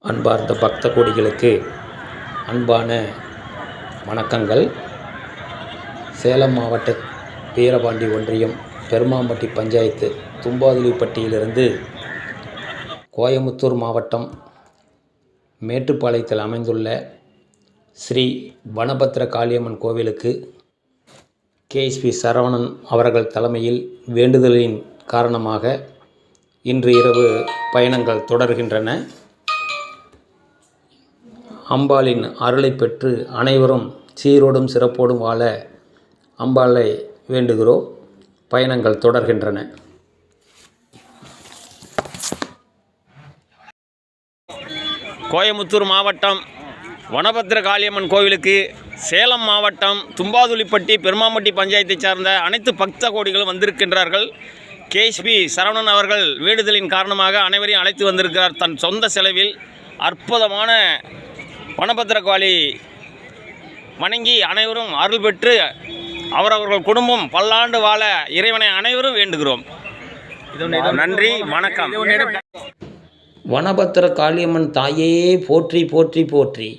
அன்பார்ந்த பக்த கோடிகளுக்கு அன்பான வணக்கங்கள். சேலம் மாவட்ட வீரபாண்டி ஒன்றியம் பெருமாம்பட்டி பஞ்சாயத்து தும்பாதுளிப்பட்டியிலிருந்து கோயமுத்தூர் மாவட்டம் மேட்டுப்பாளையத்தில் அமைந்துள்ள ஸ்ரீ வனபத்ர காளியம்மன் கோவிலுக்கு கேஎஸ்பி சரவணன் அவர்கள் தலைமையில் வேண்டுதலின் காரணமாக இன்று இரவு பயணங்கள் தொடர்கின்றன. அம்பாளின் அருளை பெற்று அனைவரும் சீரோடும் சிறப்போடும் வாழ அம்பாளை வேண்டுகிறோம். பயணங்கள் தொடர்கின்றன. கோயமுத்தூர் மாவட்டம் வனபத்ர காளியம்மன் கோவிலுக்கு சேலம் மாவட்டம் தும்பாதுளிப்பட்டி பெருமாம்பட்டி பஞ்சாயத்தை சார்ந்த அனைத்து பக்த கோடிகளும் வந்திருக்கின்றார்கள். கேஎஸ்பி சரவணன் அவர்கள் வேண்டுதலின் காரணமாக அனைவரையும் அழைத்து வந்திருக்கிறார். தன் சொந்த செலவில் அற்புதமான வனபத்ரகாளி வணங்கி அனைவரும் அருள் பெற்று அவரவர்கள் குடும்பம் பல்லாண்டு வாழ இறைவனை அனைவரும் வேண்டுகிறோம். நன்றி, வணக்கம். வனபத்ர காளியம்மன் தாயே போற்றி போற்றி போற்றி.